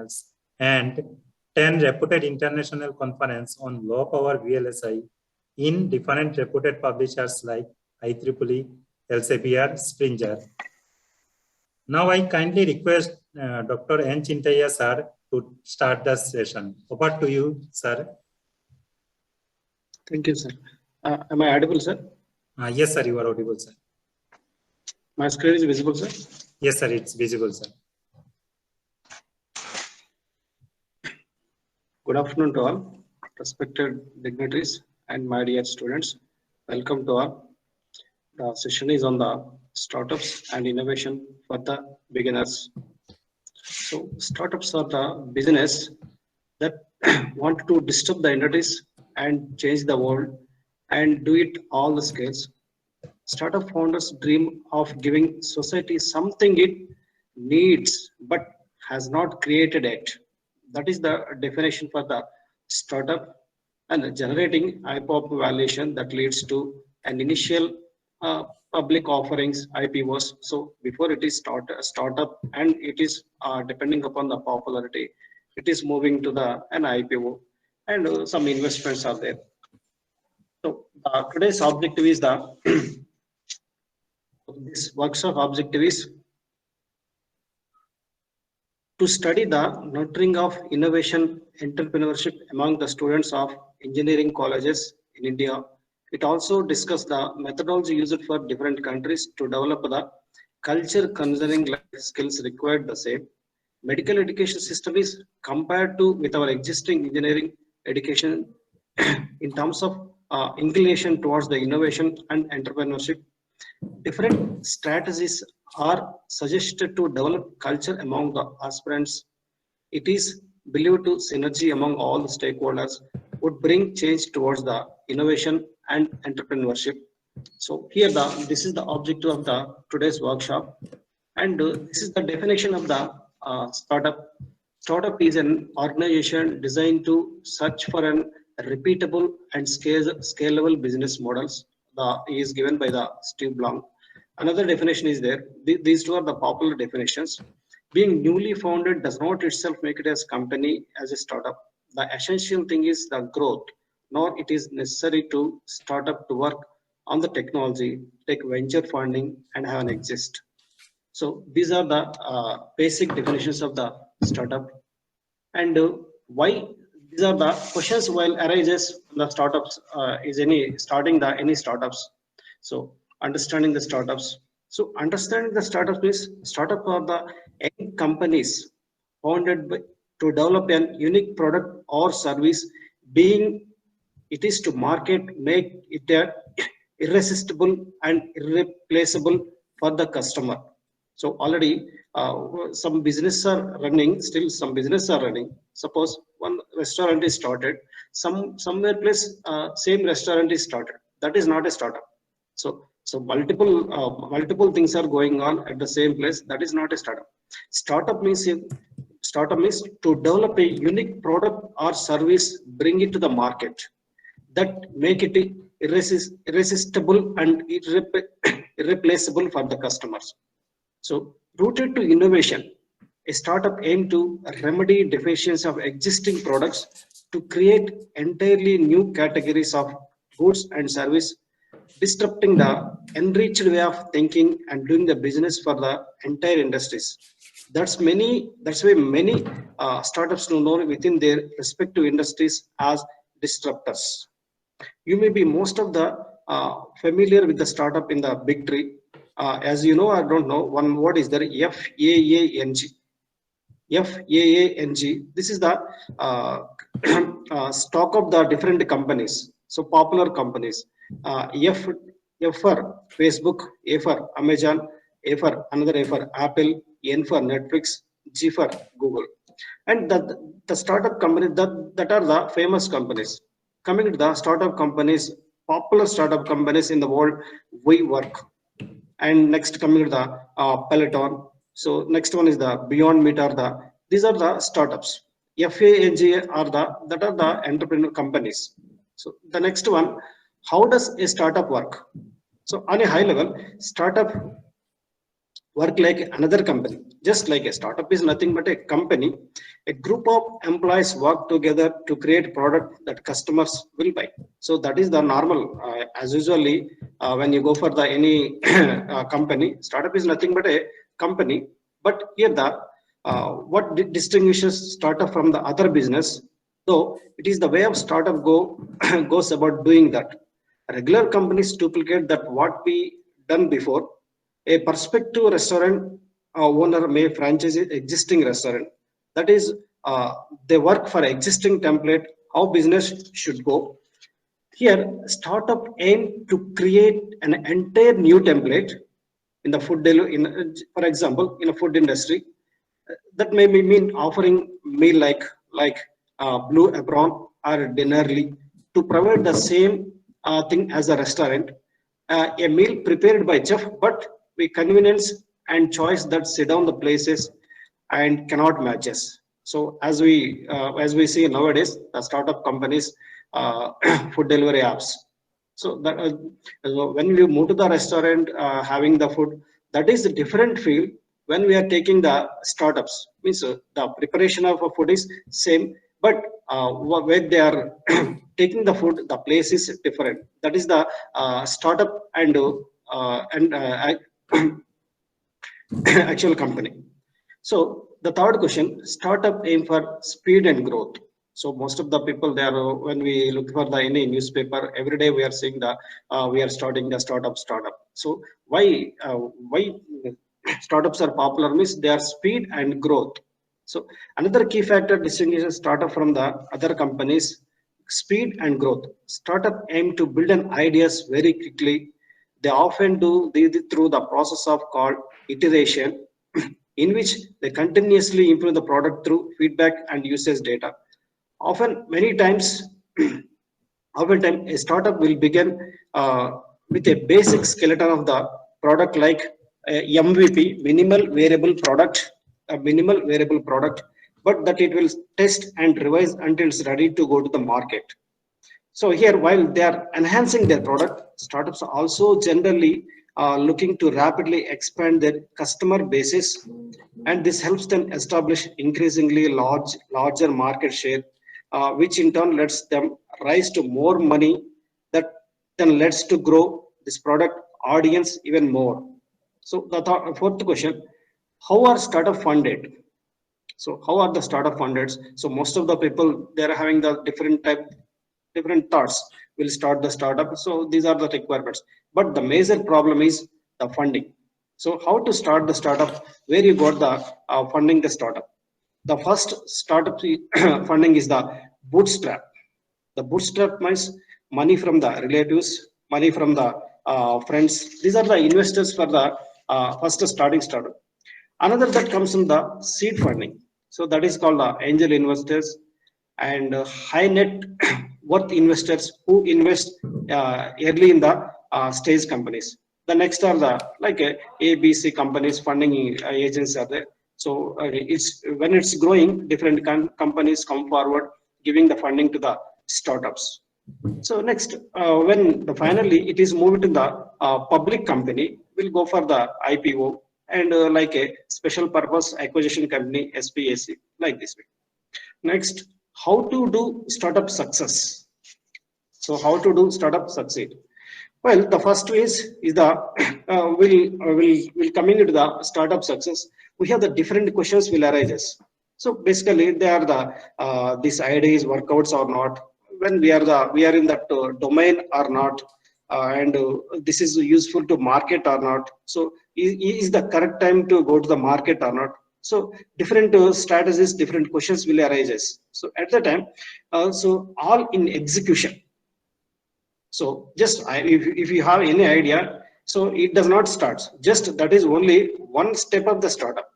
panels, and 10 reputed international conferences on low power VLSI in different reputed publishers like IEEE, Elsevier, Springer. Now I kindly request Dr. N. Chintaya sir to start the session. Over to you, sir. Thank you, sir. Am I audible, sir? Yes, sir, you are audible, sir. My screen is visible, sir? Yes, sir, it's visible, sir. Good afternoon to all, respected dignitaries and my dear students. Welcome to all. The session is on the startups and innovation for the beginners. So startups are the business that want to disturb the industries and change the world and do it all the scales. Startup founders dream of giving society something it needs but has not created yet. That is the definition for the startup, and generating IPOP valuation that leads to an initial public offerings IPOs. So before it is startup and it is depending upon the popularity, it is moving to the an IPO, and some investments are there. So today's objective is the this workshop objective is to study the nurturing of innovation entrepreneurship among the students of engineering colleges in India. It also discussed the methodology used for different countries to develop the culture concerning life skills required the same. Medical education system is compared to with our existing engineering education in terms of inclination towards the innovation and entrepreneurship. Different strategies are suggested to develop culture among the aspirants. It is believed to synergy among all the stakeholders would bring change towards the innovation and entrepreneurship. So here this is the objective of the today's workshop, and this is the definition of the startup. Startup is an organization designed to search for an repeatable and scalable business models. The is given by the Steve Blank. Another definition is there. These two are the popular definitions. Being newly founded does not itself make it as company as a startup. The essential thing is the growth, nor it is necessary to start up to work on the technology, take venture funding, and have an exist. So these are the basic definitions of the startup, and why these are the questions while arises the startups is any starting the any startups. So understanding the startups. So understanding the startups means startup are the young companies founded to develop an unique product or service, being it is to market, make it irresistible and irreplaceable for the customer. So already some business are running, still some business are running. Suppose one restaurant is started, somewhere place same restaurant is started. That is not a startup. So multiple things are going on at the same place. That is not a startup. Startup means to develop a unique product or service, bring it to the market, that make it irresistible and irreplaceable for the customers. So rooted to innovation, a startup aims to remedy deficiencies of existing products to create entirely new categories of goods and service, disrupting the enriched way of thinking and doing the business for the entire industries. That's why many startups do know within their respective industries as disruptors. You may be most of the familiar with the startup in the big tree. As you know, I don't know, one word is there, FAANG. FAANG, this is the stock of the different companies. So popular companies. F for Facebook, A for Amazon, A for another A for Apple, N for Netflix, G for Google. And the startup companies that are the famous companies. Coming to the startup companies, popular startup companies in the world, we work. And next coming to the Peloton. So next one is the Beyond Meat these are the startups. FANG are the entrepreneur companies. So the next one, how does a startup work? So on a high level, startup work like another company. Just like a startup is nothing but a company, a group of employees work together to create product that customers will buy. So that is the normal, as usually when you go for the any company, startup is nothing but a company. But here the what distinguishes startup from the other business, though it is the way of startup go goes about doing that. Regular companies duplicate that what we done before. A prospective restaurant owner may franchise existing restaurant. That is, they work for existing template how business should go. Here, startup aim to create an entire new template in the food for example, in a food industry. That may mean offering meal like blue apron or dinnerly to provide the same thing as a restaurant, a meal prepared by chef, but with convenience and choice that sit down the places and cannot matches. So as we see nowadays, the startup companies, food delivery apps. So that when we move to the restaurant, having the food, that is a different field. When we are taking the startups, means the preparation of a food is same, but where they are taking the food, the place is different. That is the startup and actual company. So the third question, startup aim for speed and growth. So most of the people there, when we look for the any newspaper, every day we are seeing the we are starting the startup. So why startups are popular means they are speed and growth. So another key factor distinguishes startup from the other companies, speed and growth. Startup aim to build an ideas very quickly. They often do through the process of called iteration, in which they continuously improve the product through feedback and usage data. Often, many times, oftentimes a startup will begin with a basic skeleton of the product like MVP, minimal variable product, but that it will test and revise until it's ready to go to the market. So here, while they are enhancing their product, startups are also generally looking to rapidly expand their customer bases, and this helps them establish increasingly larger market share, which in turn lets them rise to more money that then lets to grow this product audience even more. So the fourth question: how are startup funded? So how are the startup funded? So most of the people, they're having the different thoughts will start the startup. So these are the requirements. But the major problem is the funding. So how to start the startup? Where you got the funding the startup? The first startup funding is the bootstrap. The bootstrap means money from the relatives, money from the friends. These are the investors for the first starting startup. Another that comes in the seed funding. So that is called the angel investors and high net worth investors who invest early in the stage companies. The next are the like ABC companies, funding agents are there. So it's when it's growing, different companies come forward giving the funding to the startups. So next, when finally it is moved to the public company, we'll go for the IPO and like a special purpose acquisition company, SPAC, like this way. Next, how to do startup success. So how to do startup succeed? Well, the first is the will coming into the startup success. We have the different questions will arise. So basically, they are the this ideas workouts or not. When we are in that domain or not, and this is useful to market or not. So is the correct time to go to the market or not? So different strategies, different questions will arise. So at the time, so all in execution. So just if you have any idea, so it does not start. Just that is only one step of the startup.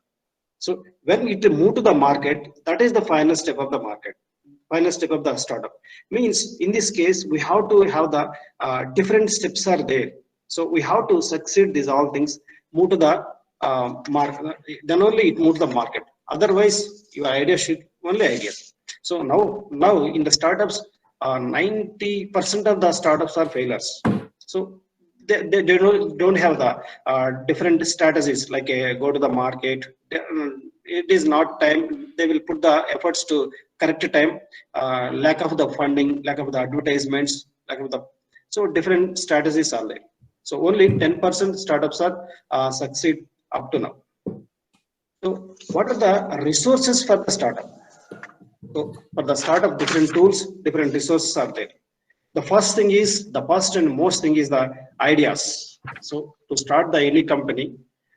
So when it move to the market, that is the final step of the market. Final step of the startup means in this case we have to have the different steps are there. So we have to succeed these all things, move to the market. Then only it move to the market. Otherwise, your idea should only ideas. So now in the startups, 90% of the startups are failures. So don't have the different strategies like go to the market. It is not time. They will put the efforts to correct time. Lack of the funding, lack of the advertisements, lack of the, so different strategies are there. So only 10% startups are succeed up to now. So what are the resources for the startup? So for the startup, different tools, different resources are there. The first thing is, the first and most thing is the ideas. So to start the any company,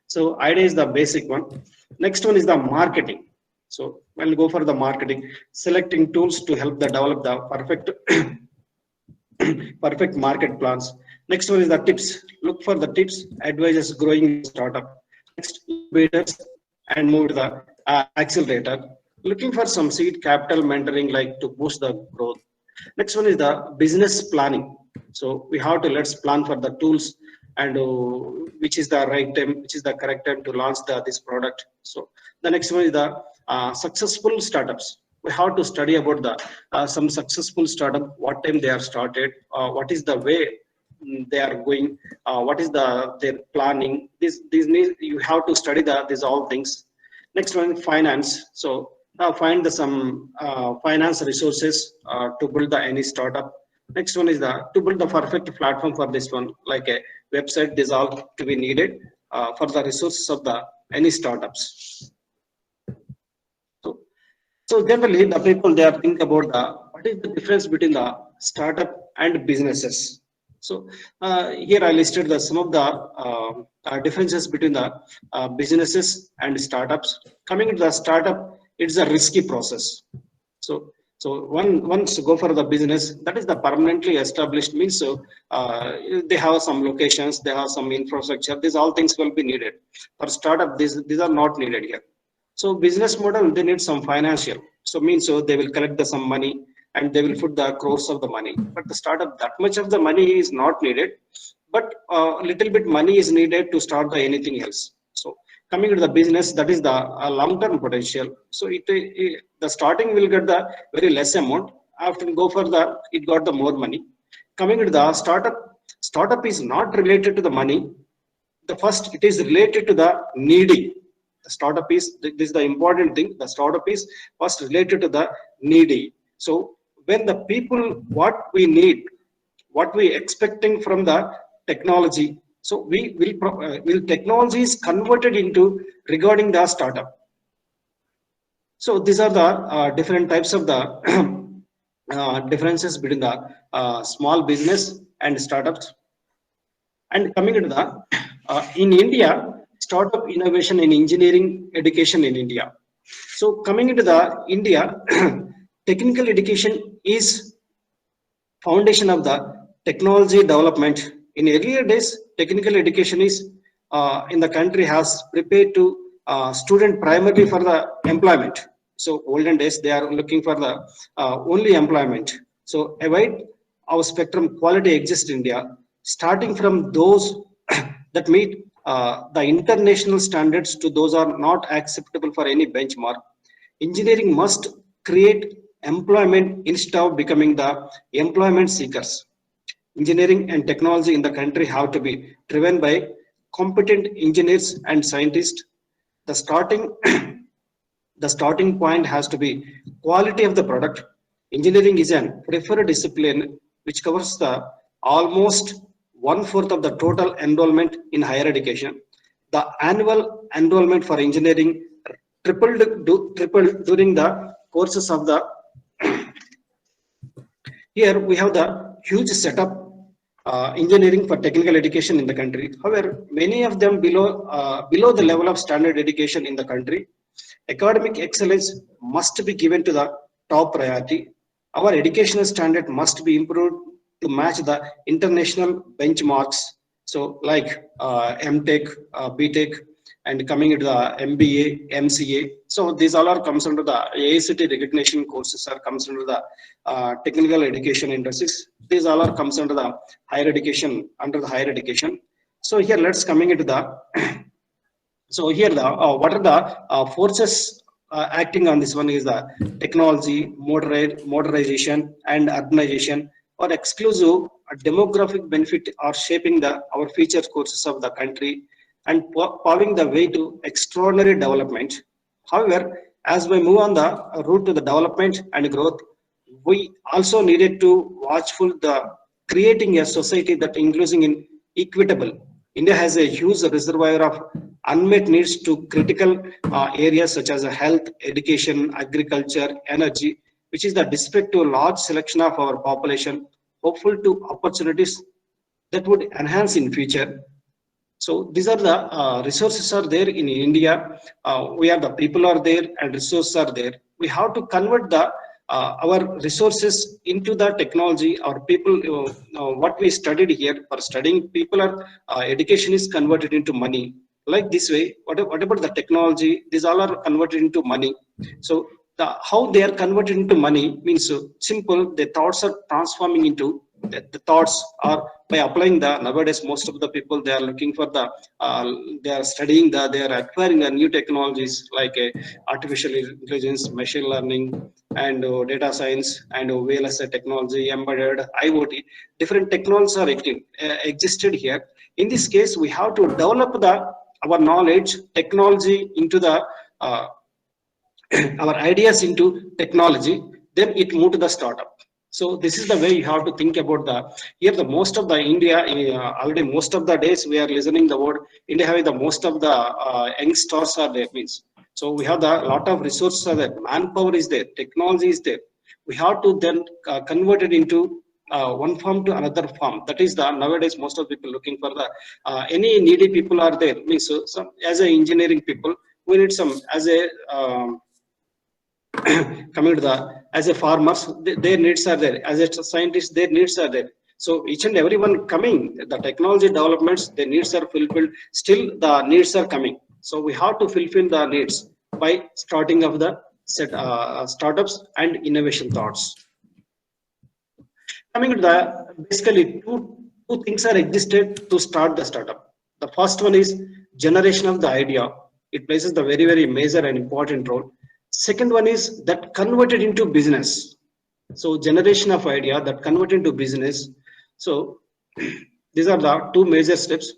so idea is the basic one. Next one is the marketing. So we'll go for the marketing, selecting tools to help the develop the perfect perfect market plans. Next one is the tips. Look for the tips, advisors growing startup. Next, incubators and move to the accelerator. Looking for some seed capital mentoring like to boost the growth. Next one is the business planning. So we have to let's plan for the tools and which is the right time, which is the correct time to launch this product. So the next one is the successful startups. We have to study about the some successful startup, what time they are started, what is the way they are going, what is their planning. These need, you have to study these all things. Next one, finance. So find some finance resources to build the any startup. Next one is to build the perfect platform for this one, like a website. This all to be needed for the resources of the any startups. So generally, the people they are think about what is the difference between the startup and businesses. So here I listed some of the differences between the businesses and startups. Coming to the startup, it's a risky process. So once go for the business, that is the permanently established means. So they have some locations, they have some infrastructure. These all things will be needed. For startup, these are not needed here. So business model, they need some financial. So means so they will collect some money and they will put the crores of the money. But the startup, that much of the money is not needed, but little bit money is needed to start the anything else. So coming to the business, that is the long-term potential. So the starting will get the very less amount. After go for it got the more money. Coming to the startup is not related to the money. The first, it is related to the needy. The startup is, this is the important thing. The startup is first related to the needy. So when the people, what we need, what we expecting from the technology, so will technology is converted into regarding the startup. So these are the different types of the differences between the small business and startups. And coming into the in India, startup innovation in engineering education in India. So coming into the India, technical education is foundation of the technology development. In earlier days, technical education is in the country has prepared to student primarily for the employment. So olden days, they are looking for the only employment. So avoid our spectrum quality exists in India, starting from those that meet the international standards to those are not acceptable for any benchmark. Engineering must create employment instead of becoming the employment seekers. Engineering and technology in the country have to be driven by competent engineers and scientists. The starting the starting point has to be quality of the product. Engineering is an preferred discipline which covers the almost 1/4 of the total enrollment in higher education. The annual enrollment for engineering tripled during the courses of the here we have the huge setup engineering for technical education in the country. However, many of them below the level of standard education in the country. Academic excellence must be given to the top priority. Our educational standard must be improved to match the international benchmarks. So like MTech, BTech, and coming into the MBA, MCA. So these all are comes under the AICT recognition courses are comes under the technical education industries. These all are comes under the higher education, under the higher education. So here let's coming into the so here the what are the forces acting on this one is the technology, modernization and urbanization or exclusive demographic benefit are shaping our future courses of the country and paving the way to extraordinary development. However, as we move on the route to the development and growth, we also needed to watchful the creating a society that including in equitable. India has a huge reservoir of unmet needs to critical areas such as health, education, agriculture, energy, which is the despite to a large selection of our population, hopeful to opportunities that would enhance in future. So these are the resources are there in India. We are the people are there and resources are there. We have to convert the our resources into the technology. Our people, what we studied here for studying people are education is converted into money. Like this way, what about the technology? These all are converted into money. So how they are converted into money means simple. The thoughts are transforming into the thoughts are by applying the nowadays most of the people they are looking for the they are studying they are acquiring the new technologies like artificial intelligence, machine learning, and data science and VLSI technology, embedded IoT. Different technologies are existed here. In this case, we have to develop our knowledge technology into the our ideas into technology. Then it move to the startup. So this is the way you have to think about the here the most of the India already most of the days we are listening the word India having the most of the young stars are there means. So we have the lot of resources are there, manpower is there, technology is there. We have to then convert it into one form to another form. That is the nowadays most of people looking for the any needy people are there means. So some as a engineering people we need some as a coming to the as a farmers their needs are there, as a scientist their needs are there. So each and everyone coming the technology developments their needs are fulfilled, still the needs are coming. So we have to fulfill the needs by starting of the startups and innovation thoughts. Coming to the basically two things are existed to start the startup. The first one is generation of the idea. It plays the very major and important role. Second one is that converted into business. So generation of idea that converted into business. So these are the two major steps.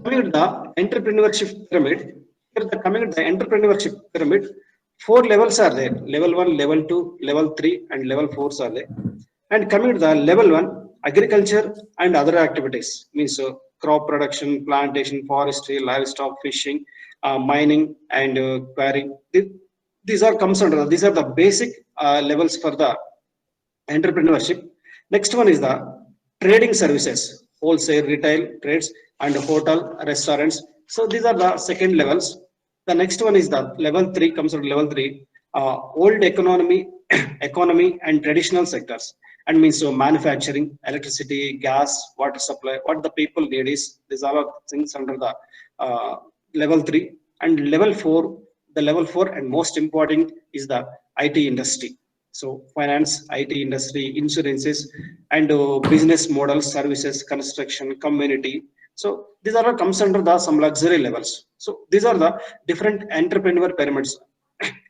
Coming to the entrepreneurship pyramid, here the coming to the entrepreneurship pyramid, four levels are there: level 1, level 2, level 3, and level 4 are there. And coming to the level 1, agriculture and other activities means crop production, plantation, forestry, livestock, fishing, mining, and quarrying. These are comes under these are the basic levels for the entrepreneurship. Next one is the trading services, wholesale, retail, trades, and hotel, restaurants. So these are the second levels. The next one is the level 3 comes from level 3, old economy, economy and traditional sectors, and means so manufacturing, electricity, gas, water supply. What the people need is these are things under the level 3 and level 4. The level 4 and most important is the IT industry. So finance, IT industry, insurances, and business models, services, construction, community. So these are comes under the some luxury levels. So these are the different entrepreneur pyramids.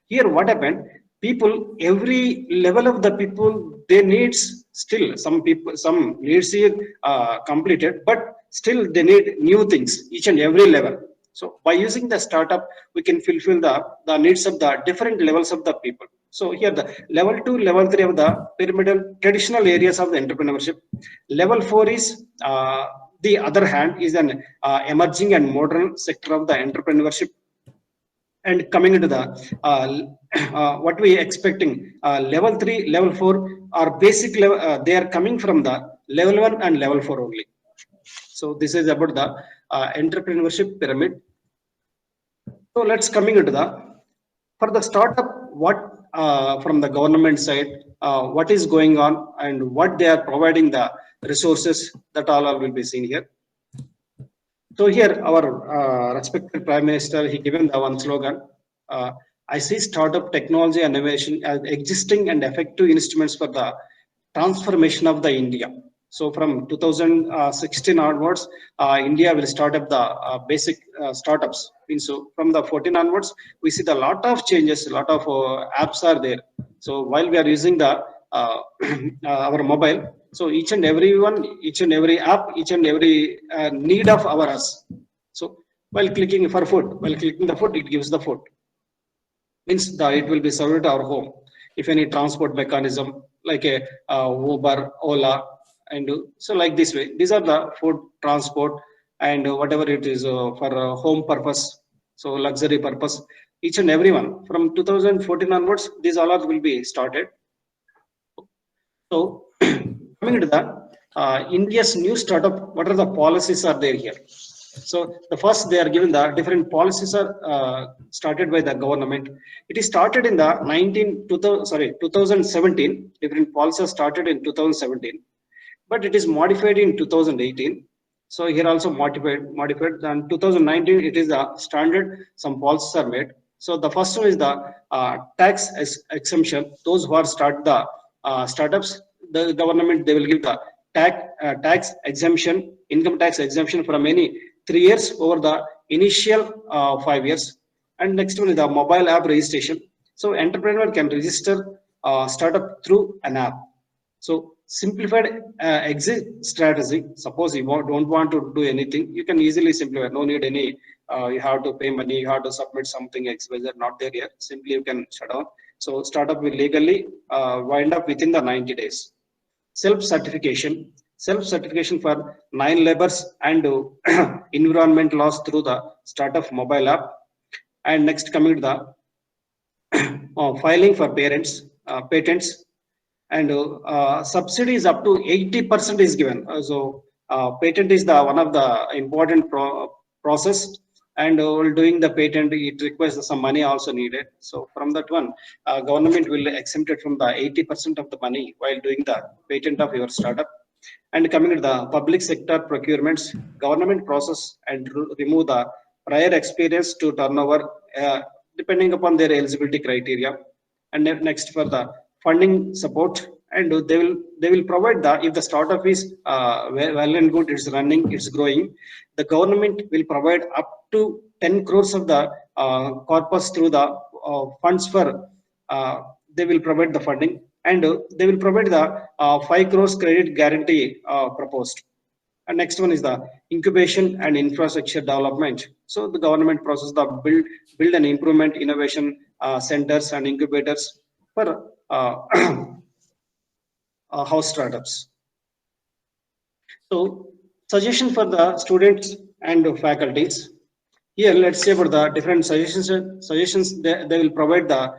Here what happened, people every level of the people they needs still some people some needs here completed, but still they need new things each and every level. So by using the startup we can fulfill the needs of the different levels of the people. So here the level 2, level 3 of the pyramidal traditional areas of the entrepreneurship. Level 4 is the other hand is an emerging and modern sector of the entrepreneurship. And coming into the what we expecting, level 3, level 4 are basic level, they are coming from the level 1 and level 4 only. So this is about the entrepreneurship pyramid. So let's coming into the for the startup, what from the government side, what is going on and what they are providing the resources, that all will be seen here. So here our respected Prime Minister, he given the one slogan, I see startup technology and innovation as existing and effective instruments for the transformation of the India. So from 2016 onwards, India will start up the basic startups. So from the 14 onwards, we see the lot of changes, a lot of apps are there. So while we are using the our mobile. So each and every one, each and every app, each and every need of ours. So while clicking for food, while clicking the food, it gives the food, means that it will be served to our home. If any transport mechanism like a Uber, Ola, and so like this way, these are the food transport, and whatever it is for home purpose, so luxury purpose, each and every one from 2014 onwards, these all are will be started. So coming to the India's new startup, what are the policies are there here? So the first, they are given the different policies are started by the government. It is started in the 2017. Different policies started in 2017, but it is modified in 2018. So here also modified. Then 2019, it is the standard. Some policies are made. So the first one is the tax exemption. Those who are start the startups, the government, they will give the tax exemption, income tax exemption from any 3 years over the initial 5 years. And next one is the mobile app registration. So entrepreneur can register startup through an app. So simplified exit strategy. Suppose you don't want to do anything, you can easily simplify. No need any. You have to pay money. You have to submit something. XYZ not there yet. Simply you can shut down. So startup will legally wind up within the 90 days. Self-certification for 9 labors and environment laws through the startup mobile app. And next coming to the filing for patents, and subsidy is up to 80% is given. So patent is the one of the important process, and while doing the patent, it requires some money also needed. So from that one, government will exempt it from the 80% of the money while doing the patent of your startup. And coming to the public sector procurements, government process and remove the prior experience to turnover depending upon their eligibility criteria. And next for the funding support, and they will provide the, if the startup is well and good, it's running, it's growing, the government will provide up to 10 crores of the corpus through the funds for they will provide the funding, and they will provide the 5 crores credit guarantee proposed. And next one is the incubation and infrastructure development. So the government process the build and improvement innovation centers and incubators for house startups. So suggestion for the students and faculties. Here, let's say about the different suggestions they will provide the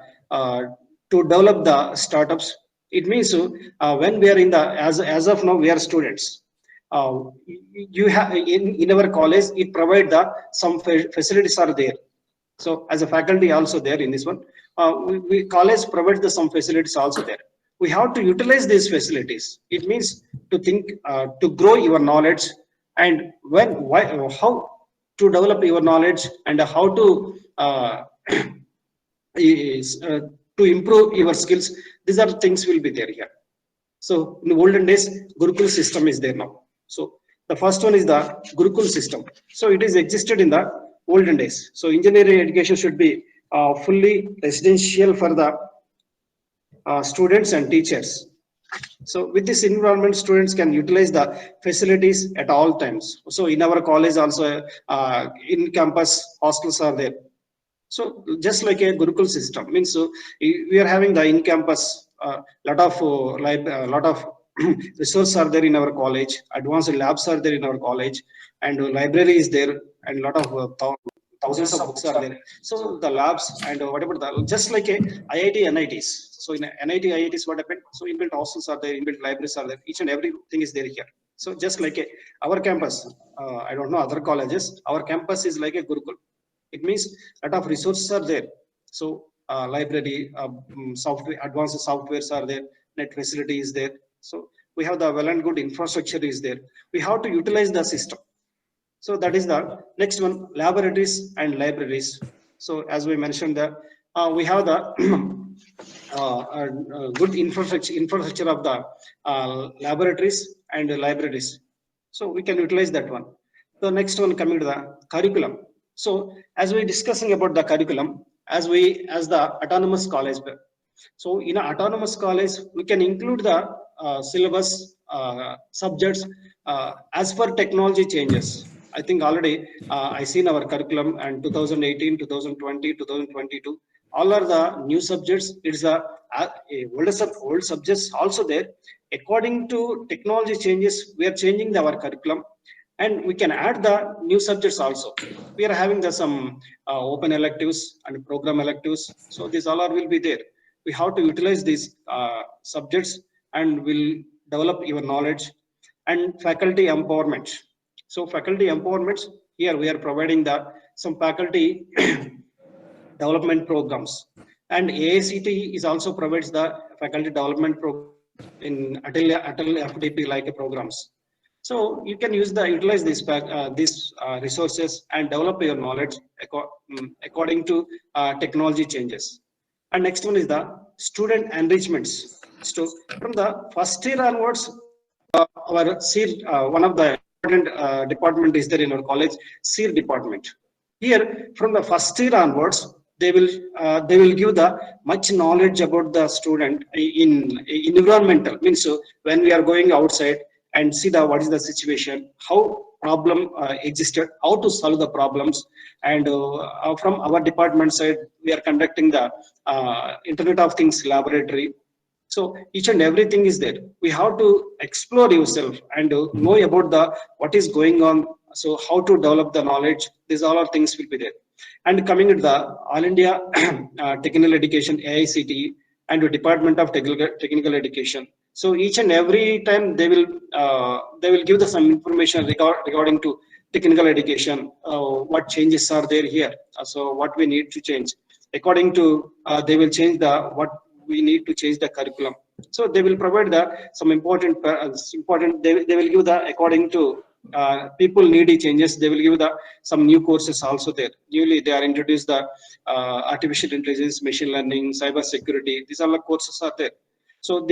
to develop the startups. It means when we are in the as of now we are students. You have in our college, it provide the some facilities are there. So as a faculty also there in this one, we college provides the some facilities also there. We have to utilize these facilities. It means to think to grow your knowledge, and how to develop your knowledge, and how to to improve your skills. These are things will be there here. So in the olden days, Gurukul system is there now. So the first one is the Gurukul system. So it is existed in the olden days. So engineering education should be fully residential for the students and teachers. So with this environment, students can utilize the facilities at all times. So in our college also, in campus hostels are there. So just like a Gurukul system means, so we are having the in-campus lot of resources are there in our college. Advanced labs are there in our college, and library is there, and lot of thousands of books are there. So the labs and whatever the just like a IIT, NITs. So in NIT, IITs, what happened? So inbuilt hostels are there, inbuilt libraries are there. Each and everything is there here. So just like our campus, I don't know other colleges. Our campus is like a Gurukul. It means a lot of resources are there. So library, software, advanced softwares are there, net facility is there. So we have the well and good infrastructure is there. We have to utilize the system. So that is the next one, laboratories and libraries. So as we mentioned that we have the good infrastructure of the laboratories and libraries. So we can utilize that one. The next one coming to the curriculum. So as we're discussing about the curriculum, as the autonomous college, So in an autonomous college, we can include the syllabus subjects as per technology changes. I think already I seen our curriculum and 2018, 2020, 2022. All are the new subjects. It's old subjects also there. According to technology changes, we are changing our curriculum, and we can add the new subjects also. We are having the some open electives and program electives. So these all are will be there. We have to utilize these subjects and will develop your knowledge. And faculty empowerment. So faculty empowerment, here we are providing the some faculty development programs, and AICT is also provides the faculty development program in Atal FDP like programs. So you can utilize these resources and develop your knowledge according to technology changes. And next one is the student enrichments. So from the first year onwards, our SEER, one of the important department is there in our college, SEER department. Here, from the first year onwards, they will give the much knowledge about the student in environmental. Means when we are going outside and see the what is the situation, how problem existed, how to solve the problems, and from our department side, we are conducting the Internet of Things laboratory. So each and everything is there. We have to explore yourself and know about the what is going on. So how to develop the knowledge. These all are things will be there. And coming to the All India Technical Education AICTE and the Department of Technical Education. So each and every time they will give the some information regarding to technical education. What changes are there here? So what we need to change. According to they will change the what we need to change the curriculum. So they will provide the some important they will give the according to people needy changes. They will give the some new courses also there. Newly they are introduced the artificial intelligence, machine learning, cyber security. These are the courses are there. So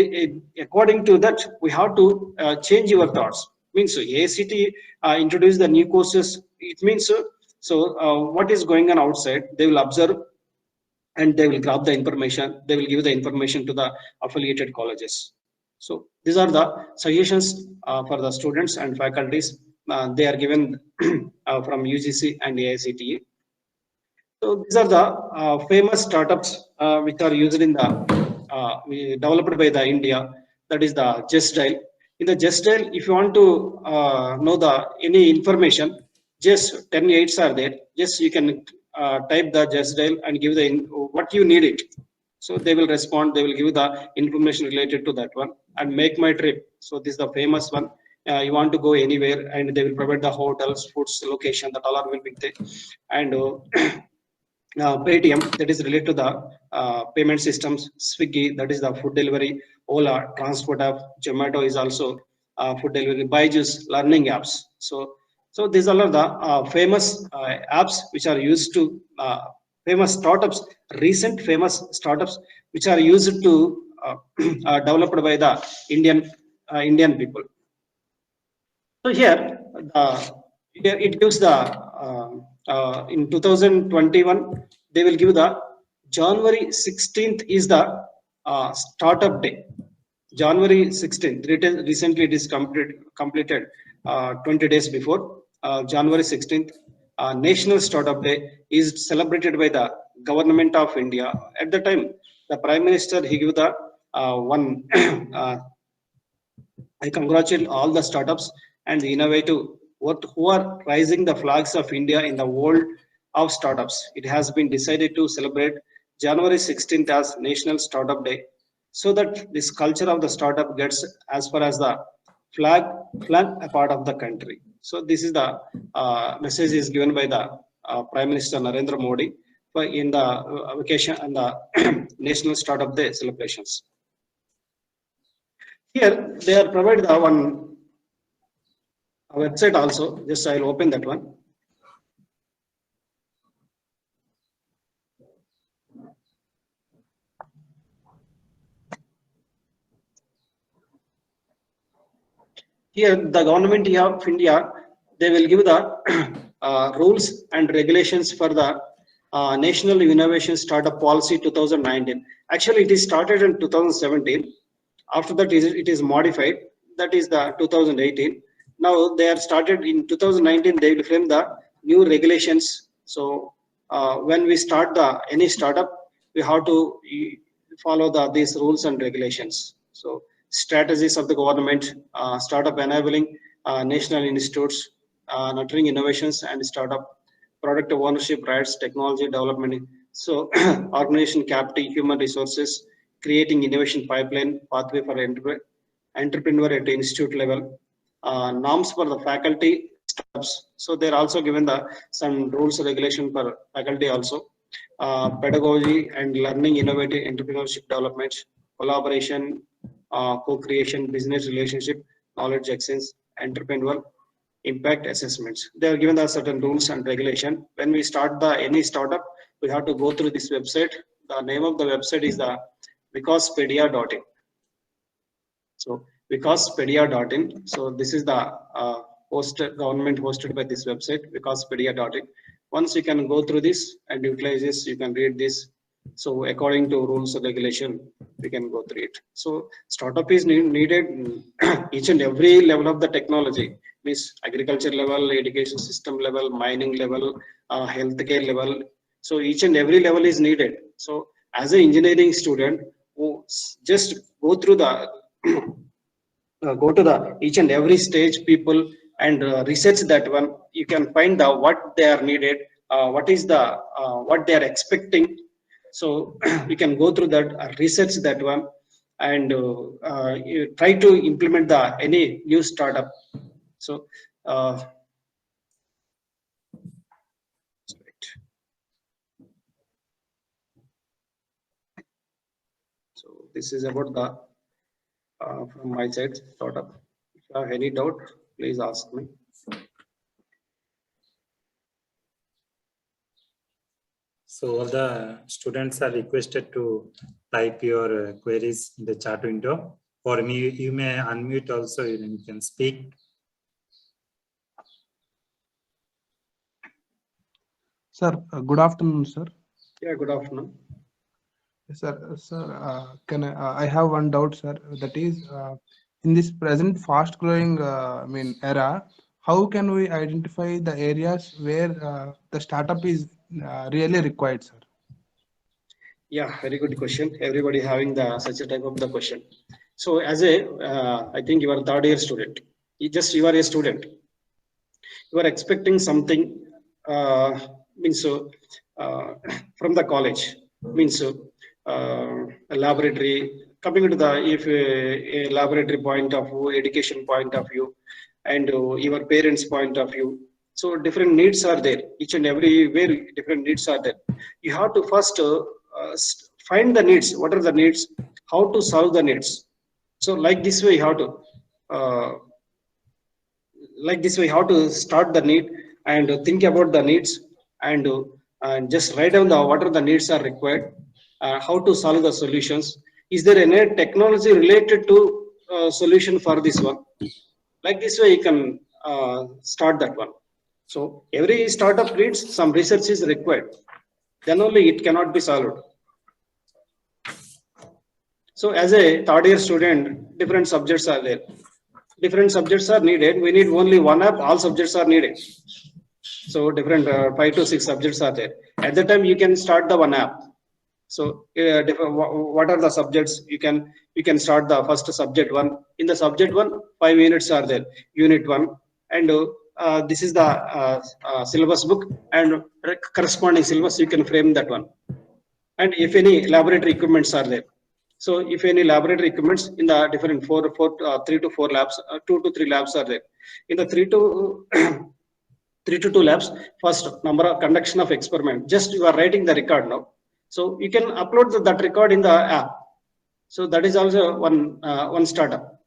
according to that, we have to change your thoughts. Means ACT introduce the new courses. It means what is going on outside, they will observe and they will grab the information. They will give the information to the affiliated colleges. So these are the suggestions for the students and faculties. They are given from UGC and AICTE. So these are the famous startups which are used in the developed by the India. That is the Just Dial. In the Just Dial, if you want to know the any information, just 10 8s are there. Just you can type the Just Dial and give the what you need it. So they will respond. They will give the information related to that one. And Make My Trip. So this is the famous one. You want to go anywhere, and they will provide the hotels, foods, location. That all are will be there. And Paytm, that is related to the payment systems. Swiggy, that is the food delivery. Ola, transport app. Zomato is also food delivery. Byju's, learning apps. So these are the famous apps which are used to famous startups, recent famous startups which are used to developed by the Indian people. So here it gives the in 2021 they will give the January 16th is the startup day. January 16th, recently it is completed 20 days before. January 16th, National Startup Day is celebrated by the government of India. At the time, the Prime Minister, he gave the one, I congratulate all the startups and the innovative who are raising the flags of India in the world of startups. It has been decided to celebrate January 16th as National Startup Day, so that this culture of the startup gets as far as the flag a part of the country. So this is the message is given by the Prime Minister Narendra Modi in the vacation and the National Startup Day celebrations. Here they are provided the one website also. Just I'll open that one. Here, the government of India, they will give the rules and regulations for the National Innovation Startup Policy 2019. Actually, it is started in 2017. After that, it is modified. That is the 2018. Now they are started in 2019. They will frame the new regulations. So when we start any startup, we have to follow these rules and regulations. So strategies of the government, startup enabling national institutes, nurturing innovations and startup, product ownership rights, technology development. So organization capital, human resources, creating innovation pipeline, pathway for entrepreneur at the institute level, norms for the faculty startups. So they're also given some rules regulation for faculty also. Pedagogy and learning, innovative entrepreneurship development, collaboration, co-creation, business relationship, knowledge exchange, entrepreneurial impact assessments. They are given the certain rules and regulation. When we start any startup, we have to go through this website. The name of the website is the vicaspedia.in. So vicaspedia.in. So this is the government hosted by this website, vicaspedia.in. Once you can go through this and utilize this, you can read this. So according to rules and regulation, we can go through it. So startup is needed in each and every level of the technology, means agriculture level, education system level, mining level, healthcare level. So each and every level is needed. So as an engineering student, who just go through the go to the each and every stage people and research that one, you can find out what they are needed, what is what they are expecting. So you can go through that, research that one, and you try to implement any new startup. So so this is about the from my side startup. If you have any doubt, please ask me. So all the students are requested to type your queries in the chat window, or you may unmute also, you can speak. Sir, good afternoon, sir. Yeah, good afternoon. Sir, I have one doubt, sir. That is, in this present fast-growing, era, how can we identify the areas where the startup is really required, sir? Yeah, very good question. Everybody having such a type of the question. So as I think you are a third year student. You are a student. You are expecting something, means from the college, means a laboratory. Coming to if a laboratory point of view, education point of view, and your parents' point of view. So different needs are there. Each and everywhere different needs are there. You have to first find the needs. What are the needs? How to solve the needs? So like this way, you have to how to start the need and think about the needs and just write down what are the needs are required, how to solve the solutions. Is there any technology related to solution for this one? Like this way, you can start that one. So every startup needs some research is required. Then only it cannot be solved. So as a third year student, different subjects are there. Different subjects are needed. We need only one app. All subjects are needed. So different 5 to 6 subjects are there. At the time, you can start the one app. So what are the subjects? You can start the first subject one. In the subject one, 5 units are there. Unit one, and this is the syllabus book and corresponding syllabus. You can frame that one. And if any laboratory equipments are there. So if any laboratory equipments in the different 3 to 4 labs, 2 to 3 labs are there. In the 3 to 2 labs, first number of conduction of experiment. Just you are writing the record now. So you can upload that record in the app. So that is also one startup.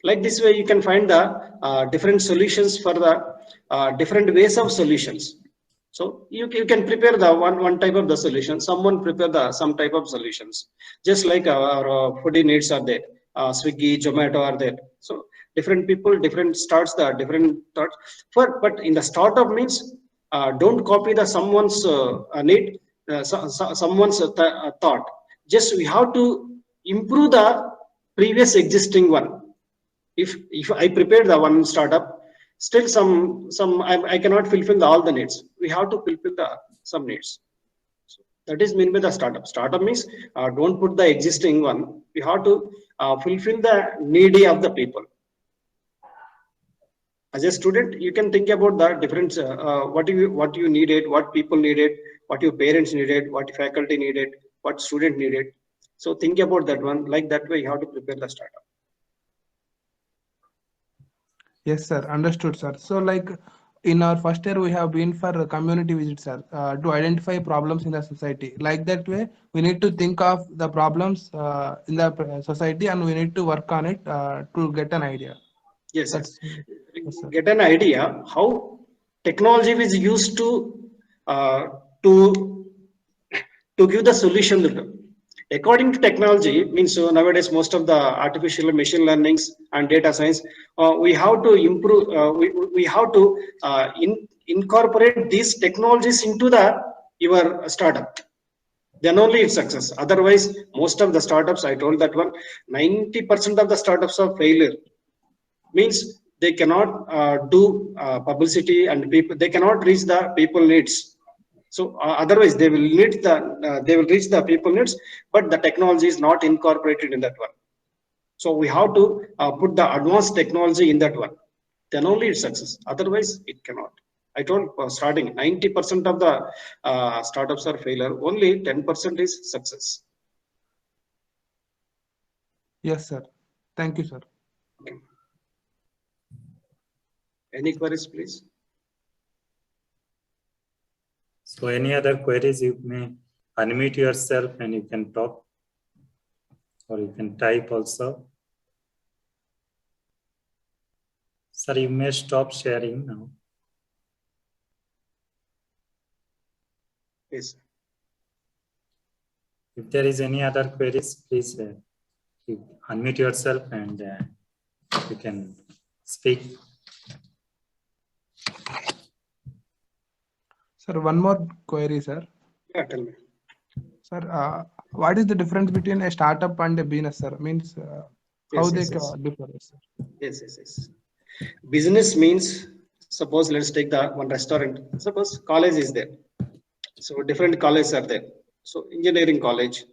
Like this way, you can find the different solutions for the different ways of solutions. So you can prepare the one type of the solution. Someone prepare some type of solutions. Just like our foodie needs are there. Swiggy, Zomato are there. So different people, different starts, the different thoughts. But in the startup means don't copy the someone's need, someone's thought. Just we have to improve the previous existing one. If I prepared the one startup, still I cannot fulfill all the needs. We have to fulfill the some needs. So that is mean by the startup. Startup means don't put the existing one. We have to fulfill the needy of the people. As a student, you can think about the different what you needed, what people needed, what your parents needed, what faculty needed, what student needed. So think about that one. Like that way, you have to prepare the startup. Yes, sir. Understood, sir. So, like in our first year, we have been for a community visits, sir, to identify problems in the society. Like that way, we need to think of the problems in the society, and we need to work on it to get an idea. Yes, That's yes, sir. get an idea how technology is used uh, to to give the solution. According to technology, means nowadays most of the artificial machine learnings and data science, we have to improve. We have to incorporate these technologies into the your startup. Then only it's success. Otherwise, most of the startups, I told that one, 90% of the startups are failure. Means they cannot do publicity and people. They cannot reach the people needs. So otherwise they will need they will reach the people needs, but the technology is not incorporated in that one. So we have to put the advanced technology in that one. Then only it's success. Otherwise it cannot. I told starting 90% of the startups are failure. Only 10% is success. Yes, sir. Thank you, sir. Okay. Any queries, please? So any other queries, you may unmute yourself and you can talk, or you can type also. Sir, you may stop sharing now. Yes. If there is any other queries, please you unmute yourself and you can speak. Sir, one more query, sir. Yeah, tell me. Sir, what is the difference between a startup and a business, sir? Means how Yes, they yes, yes. differ, sir? Yes, yes, yes. Business means, suppose let's take the one restaurant. Suppose college is there. So different colleges are there. So engineering college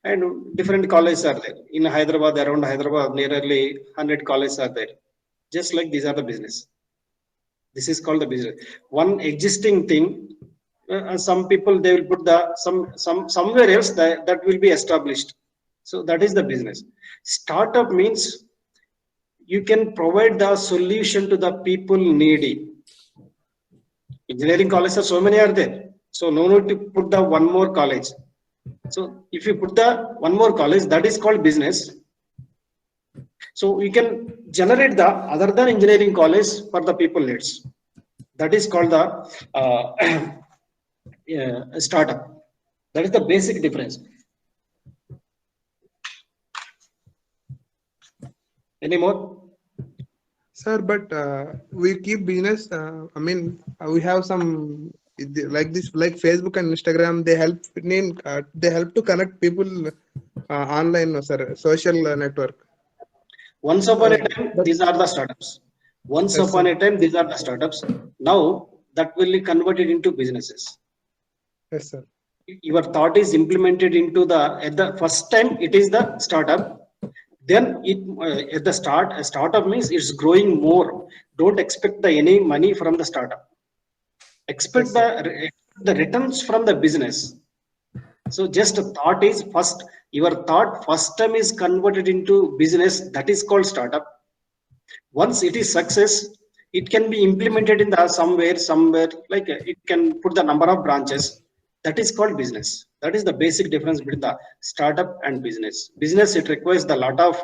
and different colleges are there. In Hyderabad, around Hyderabad, nearly 100 colleges are there. Just like these are the business. This is called the business. One existing thing, some people they will put the somewhere else that will be established. So that is the business. Startup means you can provide the solution to the people needy. Engineering colleges, so many are there. So no need to put the one more college. So if you put the one more college, that is called business. So you can generate the other than engineering college for the people needs. That is called the startup. That is the basic difference. Any more? Sir, but we keep business. I mean, we have some like this, like Facebook and Instagram. They help to connect people online, sir. Social network. Once upon a time, But these are the startups. Once yes, upon sir. a time, these are the startups. Now that will be converted into businesses. Yes, sir. Your thought is implemented into the at the first time it is the startup. Then it at the start, a startup means it's growing more. Don't expect any money from the startup. Expect Yes, sir. the returns from the business. So just a thought is first, your thought first time is converted into business, that is called startup. Once it is success, it can be implemented in the somewhere like it can put the number of branches. That is called business. That is the basic difference between the startup and business. Business, it requires the lot of